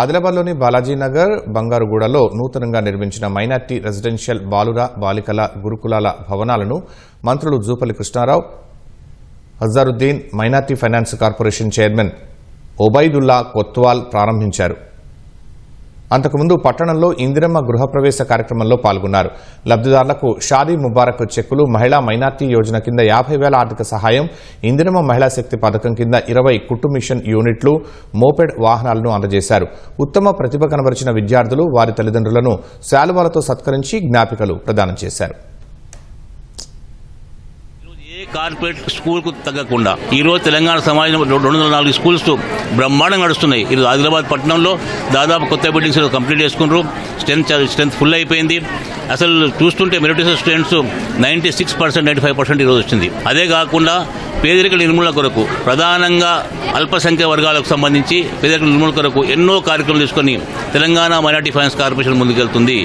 ఆదిలాబాద్లోని బాలాజీనగర్ బంగారుగూడలో నూతనంగా నిర్మించిన minority residential బాలికల గురుకులాల భవనాలను మంత్రులు Jupally Krishnarao, Azharuddin, minority finance corporation chairman Obaidullah Kotwal ప్రారంభించారు. అంతకుముందు పట్టణంలో ఇందిరమ్మ గృహప్రవేశ కార్యక్రమంలో పాల్గొన్నారు. లబ్దిదారులకు షాదీ ముబారక్ చెక్కులు, మహిళా మైనార్టీ యోజన కింద 50,000 ఆర్థిక సహాయం, ఇందిరమ్మ మహిళా శక్తి పథకం కింద 20 కుట్టు మిషన్ యూనిట్లు, మోపెడ్ వాహనాలను అందజేశారు. ఉత్తమ ప్రతిభ కనబరిచిన విద్యార్థులు వారి తల్లిదండ్రులను శాలువాలతో సత్కరించి జ్ఞాపికలు ప్రదానం చేశారు. కార్పొరేట్ స్కూల్ కు తగ్గకుండా ఈరోజు తెలంగాణ సమాజంలో 204 స్కూల్స్ బ్రహ్మాండంగా నడుస్తున్నాయి. ఈరోజు ఆదిలాబాద్ పట్టణంలో దాదాపు కొత్త బిల్డింగ్స్ కంప్లీట్ చేసుకున్నారు. స్ట్రెంత్ ఫుల్ అయిపోయింది. అసలు చూస్తుంటే మెరిటోరియస్ స్టూడెంట్స్ 96%, 95% ఈరోజు వచ్చింది. అదే కాకుండా పేదరిక నిర్మూలన కొరకు ప్రధానంగా అల్పసంఖ్య వర్గాలకు సంబంధించి పేదరిక నిర్మూలన కొరకు ఎన్నో కార్యక్రమాలు తీసుకొని తెలంగాణ మైనార్టీ ఫైనాన్స్ కార్పొరేషన్ ముందుకెళ్తుంది.